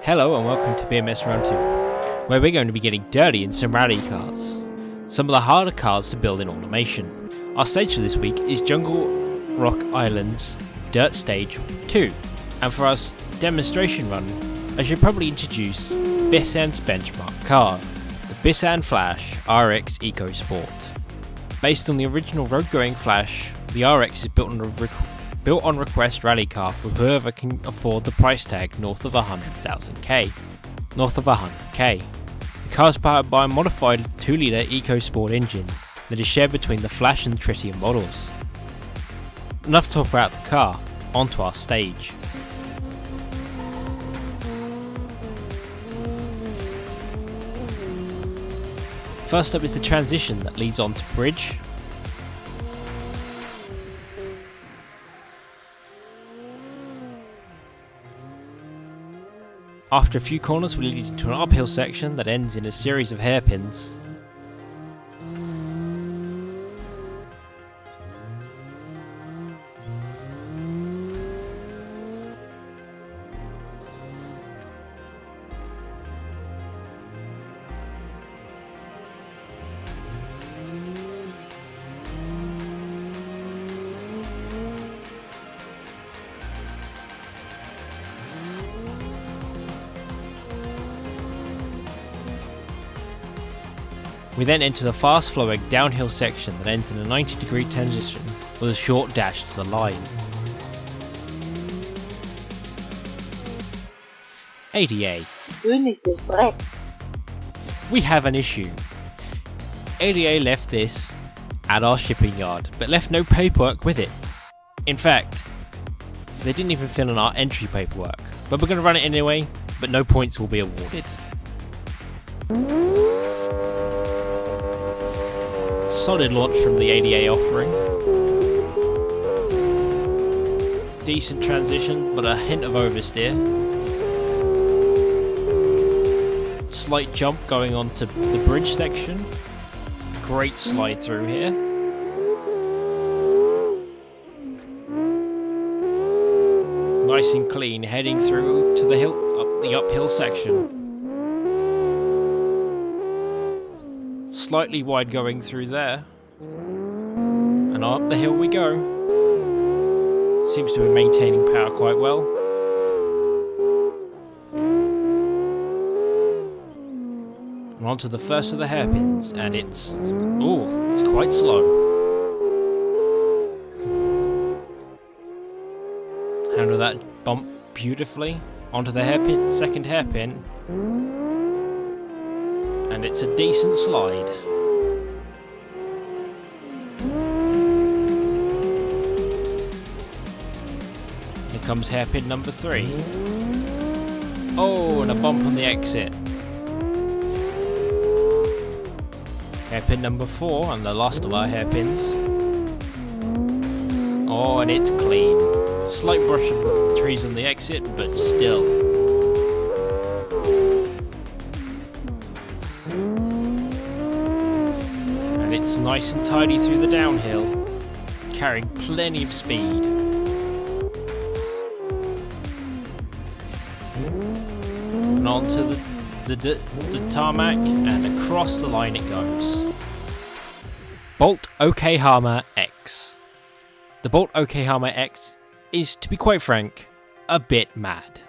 Hello and welcome to BMS Round 2, where we're going to be getting dirty in some rally cars. Some of the harder cars to build in automation. Our stage for this week is Jungle Rock Island's Dirt Stage 2, and for our demonstration run, I should probably introduce Bskit's benchmark car, the Bskit Flash RX Eco Sport. Based on the original road-going Flash, the RX is built on request rally car for whoever can afford the price tag north of 100k. The car is powered by a modified 2-litre EcoSport engine that is shared between the Flash and Tritium models. Enough to talk about the car, onto our stage. First up is the transition that leads onto bridge. After a few corners we lead into an uphill section that ends in a series of hairpins. We then enter the fast flowing downhill section that ends in a 90-degree transition with a short dash to the line. ADA. We have an issue. ADA left this at our shipping yard, but left no paperwork with it. In fact, they didn't even fill in our entry paperwork, but we're going to run it anyway, but no points will be awarded. Solid launch from the ADA offering. Decent transition, but a hint of oversteer. Slight jump going onto the bridge section. Great slide through here. Nice and clean, heading through to the uphill section. Slightly wide going through there, and up the hill we go. Seems to be maintaining power quite well. And onto the first of the hairpins, and it's quite slow. Handle that bump beautifully. Onto the hairpin, second hairpin. And it's a decent slide. Here comes hairpin number 3. Oh, and a bump on the exit. Hairpin number 4, and the last of our hairpins. Oh, and it's clean. Slight brush of the trees on the exit, but still. It's nice and tidy through the downhill, carrying plenty of speed. And onto the tarmac, and across the line it goes. Bolt Yokohama X. The Bolt Yokohama X is, to be quite frank, a bit mad.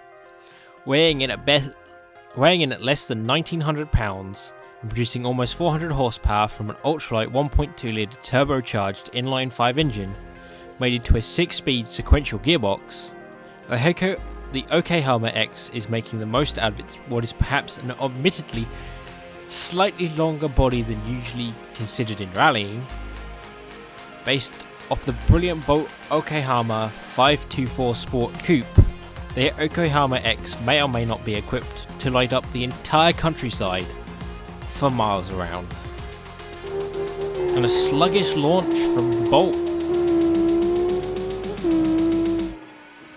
Weighing in at less than 1,900 pounds, and producing almost 400 horsepower from an ultralight 1.2-litre turbocharged inline-5 engine, mated to a 6-speed sequential gearbox, the Yokohama X is making the most out of what is perhaps an admittedly slightly longer body than usually considered in rallying. Based off the brilliant Bolt Yokohama 524 Sport Coupe, the Yokohama X may or may not be equipped to light up the entire countryside for miles around. And a sluggish launch from the Bolt.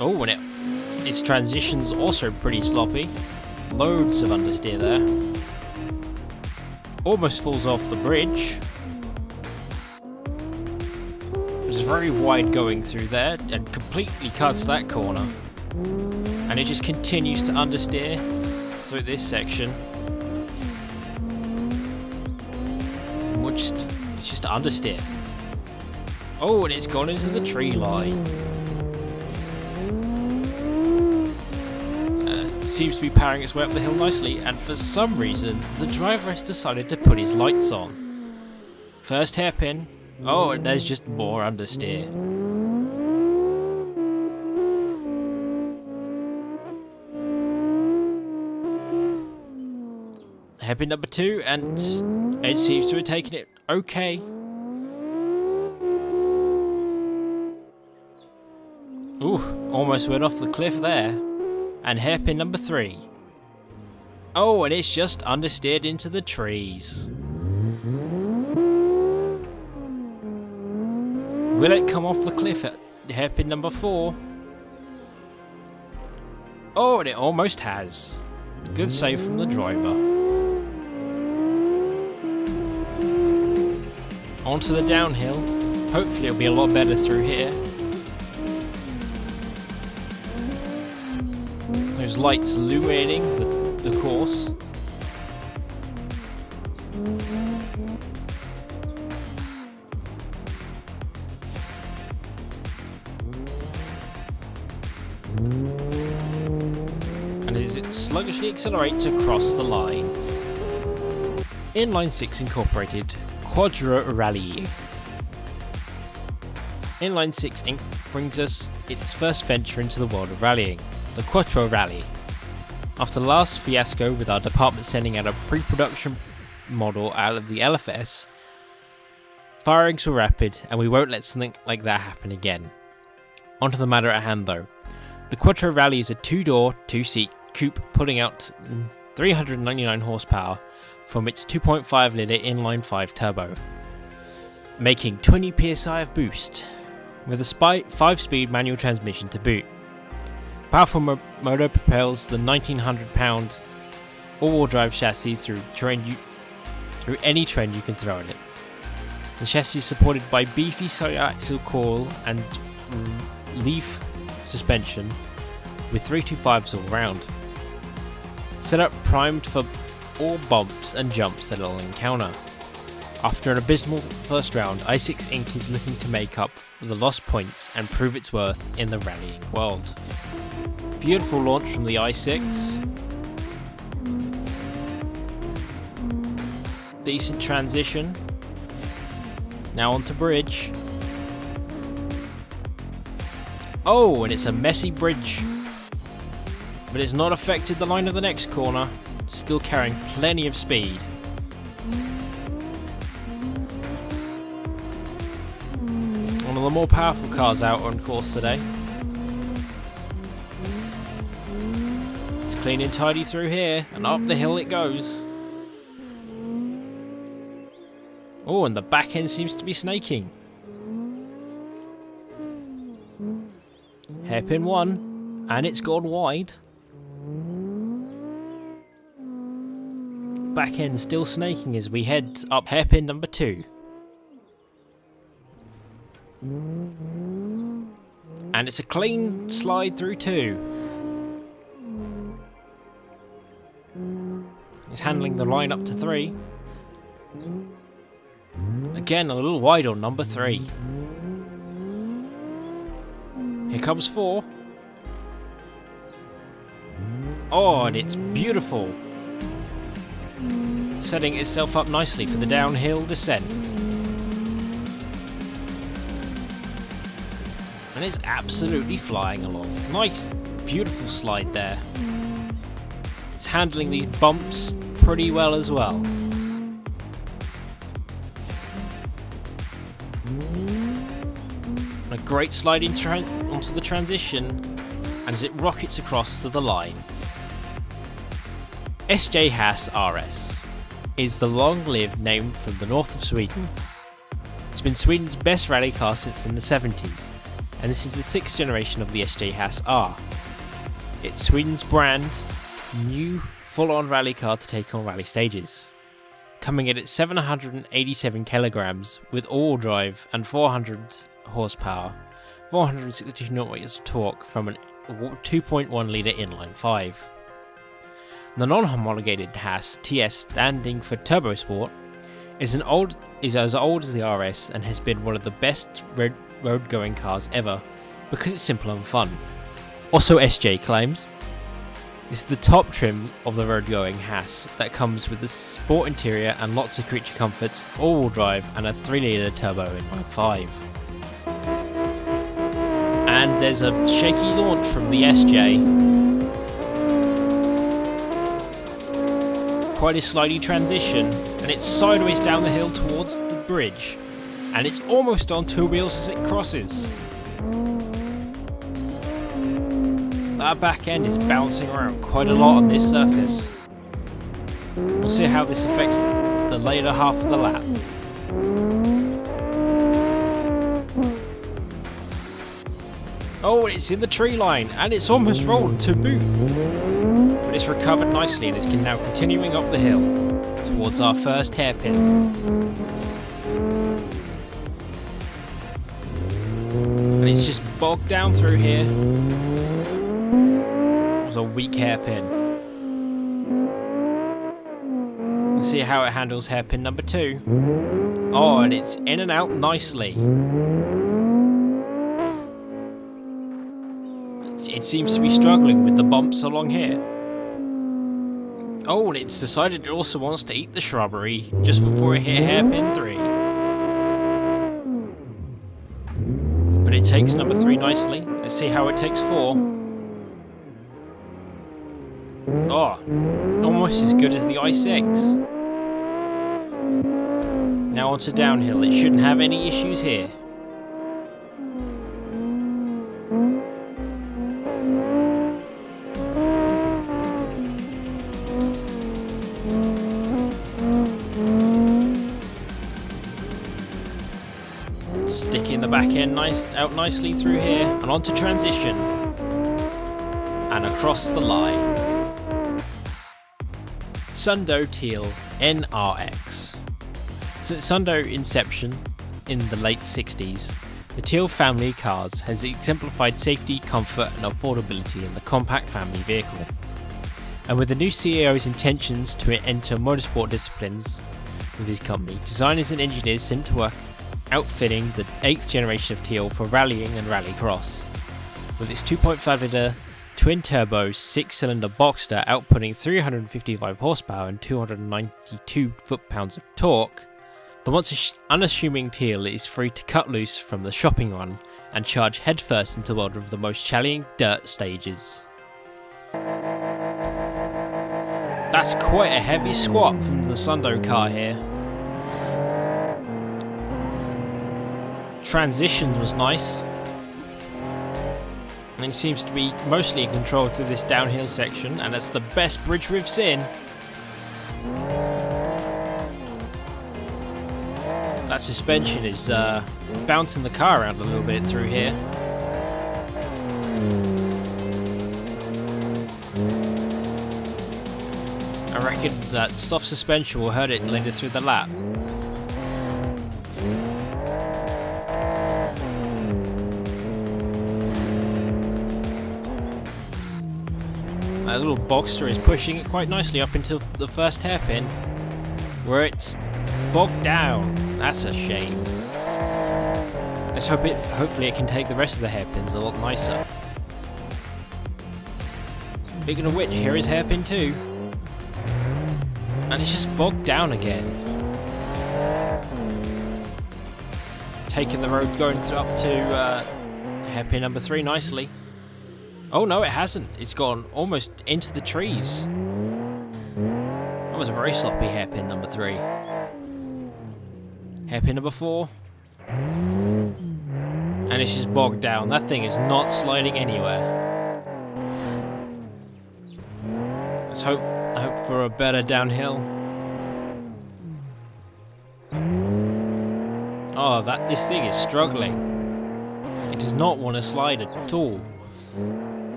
Oh, and its transition's also pretty sloppy. Loads of understeer there. Almost falls off the bridge. It's very wide going through there and completely cuts that corner. And it just continues to understeer through this section. It's just understeer. Oh, and it's gone into the tree line. Seems to be powering its way up the hill nicely, and for some reason, the driver has decided to put his lights on. First hairpin. Oh, and there's just more understeer. Hairpin number 2, and it seems to have taken it okay. Ooh, almost went off the cliff there. And hairpin number 3. Oh, and it's just understeered into the trees. Will it come off the cliff at hairpin number 4? Oh, and it almost has. Good save from the driver. Onto the downhill. Hopefully it'll be a lot better through here. Those lights illuminating the course. And as it sluggishly accelerates across the line. Inline 6 incorporated Quadra Rally. Inline 6 Inc. brings us its first venture into the world of rallying. The Quattro Rally. After the last fiasco with our department sending out a pre-production model out of the LFS, firings were rapid and we won't let something like that happen again. Onto the matter at hand though. The Quattro Rally is a 2-door, 2-seat coupe pulling out 399 horsepower from its 2.5 litre inline 5 turbo, making 20 psi of boost, with a 5-speed manual transmission to boot. Powerful motor propels the 1900-pound all-wheel drive chassis through any terrain you can throw at it. The chassis is supported by beefy side-axle coil and leaf suspension with 325s all round. Setup primed for all bumps and jumps that it'll encounter. After an abysmal first round, i6 Inc. is looking to make up for the lost points and prove its worth in the rallying world. Beautiful launch from the i6. Decent transition. Now onto bridge. Oh, and it's a messy bridge. But it's not affected the line of the next corner. Still carrying plenty of speed. One of the more powerful cars out on course today. It's clean and tidy through here, and up the hill it goes. Oh, and the back end seems to be snaking. Hairpin 1, and it's gone wide. Back end still snaking as we head up hairpin number 2. And it's a clean slide through 2. It's handling the line up to 3. Again, a little wide on number 3. Here comes 4. Oh, and it's beautiful. Setting itself up nicely for the downhill descent. And it's absolutely flying along. Nice, beautiful slide there. It's handling these bumps pretty well as well. A great slide onto the transition, and as it rockets across to the line. SJ Haas RS is the long-lived name from the north of Sweden. It's been Sweden's best rally car since in the 70s, and this is the 6th generation of the SJ Haas R. It's Sweden's brand new full-on rally car to take on rally stages, coming in at 787 kilograms with all-wheel drive and 400 horsepower, 462 Nm of torque from a 2.1 litre inline 5. The non-homologated Haas TS, standing for Turbo Sport, is as old as the RS and has been one of the best road-going cars ever because it's simple and fun. Also, SJ claims, this is the top trim of the road-going Haas that comes with the sport interior and lots of creature comforts, all-wheel drive and a 3-litre turbo in 1.5. And there's a shaky launch from the SJ. Quite a slidey transition, and it's sideways down the hill towards the bridge, and it's almost on 2 wheels as it crosses. That back end is bouncing around quite a lot on this surface. We'll see how this affects the later half of the lap. Oh, it's in the tree line, and it's almost rolled to boot. But it's recovered nicely and is now continuing up the hill towards our first hairpin. And it's just bogged down through here. It was a weak hairpin. Let's see how it handles hairpin number 2. Oh, and it's in and out nicely. It seems to be struggling with the bumps along here. Oh, and it's decided it also wants to eat the shrubbery just before it hit hairpin 3. But it takes number 3 nicely. Let's see how it takes 4. Oh, almost as good as the i6. Now onto downhill. It shouldn't have any issues here. Sticking the back end out nicely through here and onto transition and across the line. Sundo Teal NRX. Since Sundo inception in the late 60s, the Teal family of cars has exemplified safety, comfort and affordability in the compact family vehicle. And with the new CEO's intentions to enter motorsport disciplines with his company, designers and engineers sent to work outfitting the 8th generation of Teal for rallying and rallycross. With its 2.5-litre twin-turbo 6-cylinder Boxster outputting 355 horsepower and 292 foot-pounds of torque, the once unassuming Teal is free to cut loose from the shopping run and charge headfirst into the world of the most challenging dirt stages. That's quite a heavy squat from the Sundo car here. Transition was nice, and it seems to be mostly in control through this downhill section, and it's the best bridge we've seen. That suspension is bouncing the car around a little bit through here. I reckon that soft suspension will hurt it later through the lap. That little Boxster is pushing it quite nicely up until the first hairpin, where it's bogged down. That's a shame. Let's hope hopefully it can take the rest of the hairpins a lot nicer. Speaking of which, here is hairpin 2. And it's just bogged down again. It's taking the road going up to hairpin number 3 nicely. Oh no, it hasn't. It's gone almost into the trees. That was a very sloppy hairpin number 3. Hairpin number 4. And it's just bogged down. That thing is not sliding anywhere. Let's hope for a better downhill. Oh, this thing is struggling. It does not want to slide at all.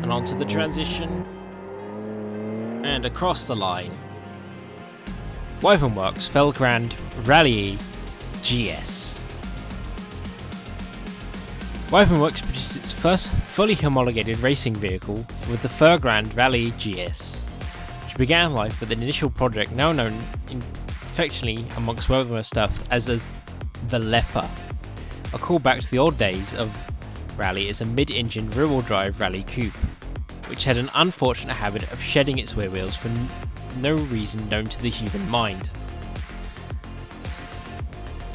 And onto the transition. And across the line. Wyvern Works Felgrand Rally GS. Works produced its first fully homologated racing vehicle with the Fairgrand Rally GS, which began life with an initial project now known affectionately amongst Works staff as the Leper, a callback to the old days of Rally as a mid-engine rear-wheel drive rally coupe, which had an unfortunate habit of shedding its rear wheels for no reason known to the human mind.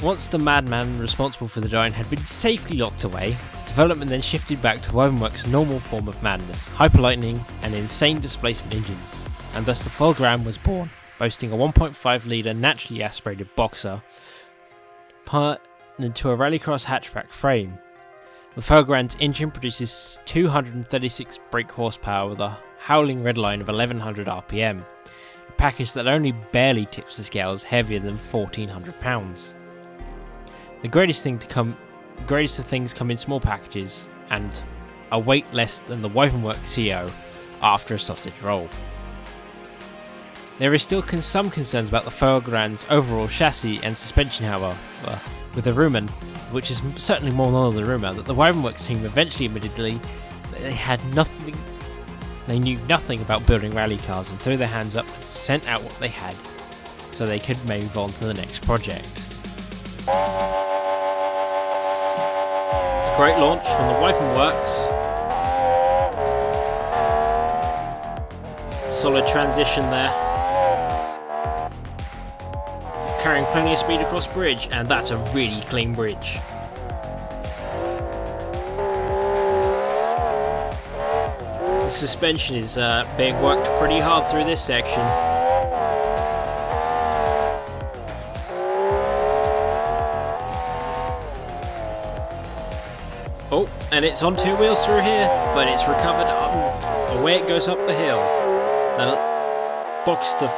Once the madman responsible for the giant had been safely locked away, development then shifted back to Works' normal form of madness, hyperlightning and insane displacement engines, and thus the Fulgram was born, boasting a 1.5 litre naturally aspirated boxer partnered to a rallycross hatchback frame. The Fulgram's engine produces 236 brake horsepower with a howling redline of 1100 RPM, a package that only barely tips the scales heavier than 1400 pounds. The greatest of things come in small packages and a weight less than the Works CO after a sausage roll. There is still some concerns about the Fulgram's overall chassis and suspension, however, with the rumour, which is certainly more than the rumour, that the Works team eventually admitted that they knew nothing about building rally cars and threw their hands up and sent out what they had so they could move on to the next project. A great launch from the Works. Solid transition there. Carrying plenty of speed across bridge, and that's a really clean bridge. The suspension is being worked pretty hard through this section. Oh, and it's on two wheels through here, but it's recovered away it goes up the hill. The box stuff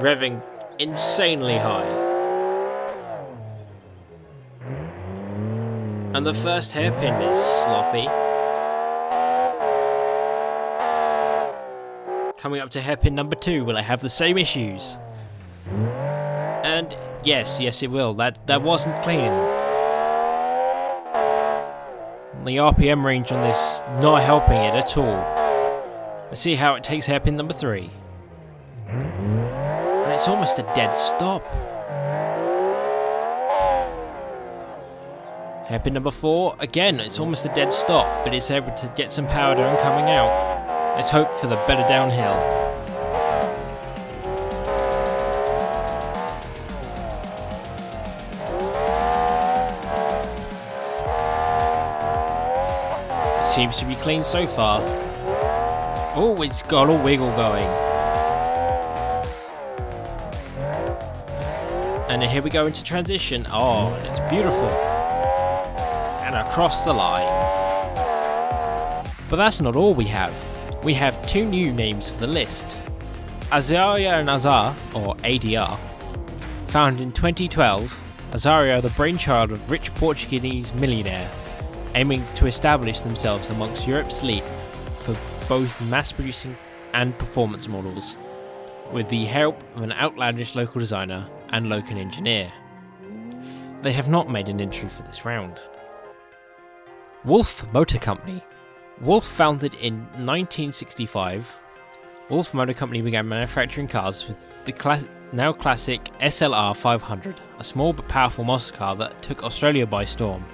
revving insanely high. And the first hairpin is sloppy. Coming up to hairpin number 2, will I have the same issues? And yes it will. That wasn't clean. The RPM range on this not helping it at all. Let's see how it takes hairpin number 3. And it's almost a dead stop. Hairpin number 4, again, it's almost a dead stop, but it's able to get some power down coming out. Let's hope for the better downhill. Seems to be clean so far. Oh, it's got a wiggle going. And here we go into transition. Oh, and it's beautiful. And across the line. But that's not all we have. We have 2 new names for the list. Azaria and Azar, or ADR. Founded in 2012, Azaria are the brainchild of rich Portuguese millionaire, aiming to establish themselves amongst Europe's elite for both mass-producing and performance models, with the help of an outlandish local designer and local engineer. They have not made an entry for this round. Wolff Motor Company. Wolff founded in 1965. Wolff Motor Company began manufacturing cars with the now classic SLR 500, a small but powerful muscle car that took Australia by storm.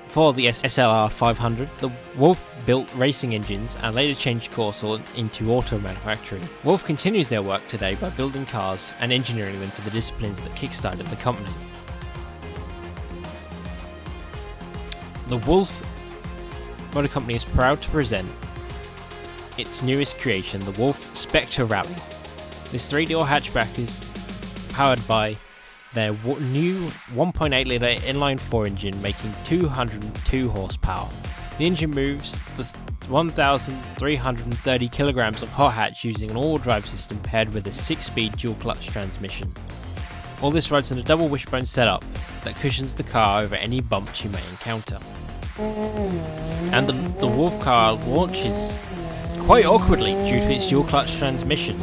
Before the SLR 500, the Wolff built racing engines and later changed course into auto manufacturing. Wolff continues their work today by building cars and engineering them for the disciplines that kickstarted the company. The Wolff Motor Company is proud to present its newest creation, the Wolff Spectre Rally. This 3-door hatchback is powered by their new 1.8 litre inline-4 engine, making 202 horsepower. The engine moves the 1,330 kilograms of hot hatch using an all-wheel drive system paired with a 6-speed dual-clutch transmission. All this rides in a double wishbone setup that cushions the car over any bumps you may encounter. And the Wolff car launches quite awkwardly due to its dual-clutch transmission.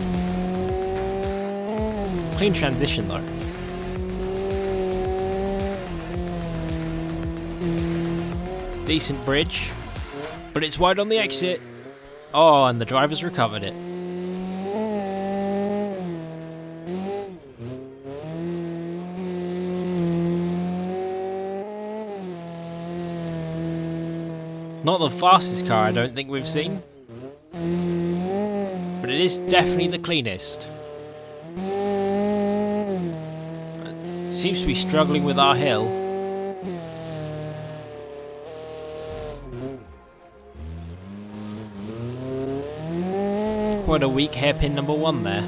Clean transition though. Decent bridge, but it's wide on the exit. Oh, and the driver's recovered it. Not the fastest car I don't think we've seen, but it is definitely the cleanest. Seems to be struggling with our hill. Quite a weak hairpin number 1 there.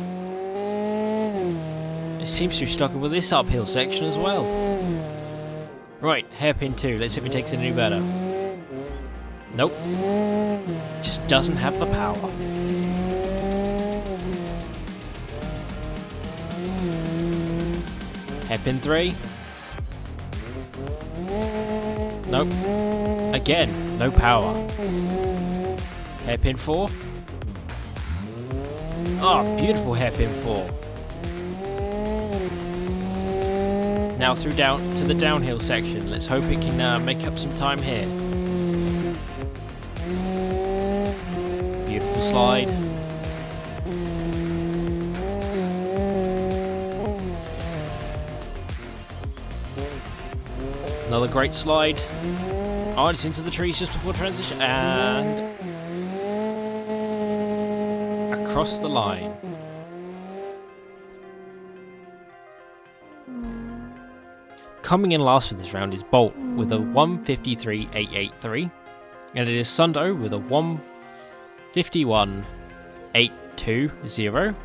It seems to be struggling with this uphill section as well. Right, hairpin 2, let's see if it takes it any better. Nope. Just doesn't have the power. Hairpin 3. Nope. Again, no power. Hairpin 4. Oh, beautiful hairpin 4. Now through down to the downhill section. Let's hope it can make up some time here. Beautiful slide. Another great slide. Oh, it's into the trees just before transition. And across the line. Coming in last for this round is Bolt with a 153.883. And it is Sundo with a 151.820.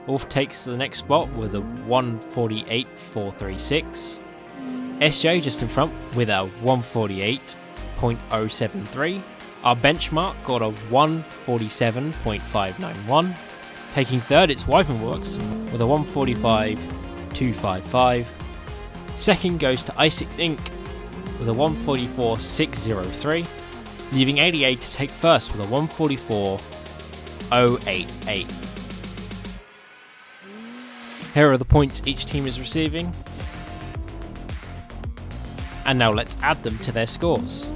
Wolff takes the next spot with a 148.436. SJ just in front with a 148.073. Our benchmark got a 147.591. Taking third, it's Works with a 145.255. Second goes to i6 Inc. with a 144.603. Leaving 88 to take first with a 144.088. Here are the points each team is receiving. And now let's add them to their scores.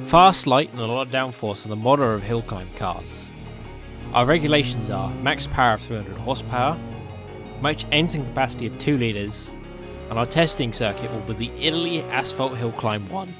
Fast, light and a lot of downforce are the motto of hill climb cars. Our regulations are max power of 300 horsepower, max engine capacity of 2 litres, and our testing circuit will be the Italy Asphalt Hill Climb 1.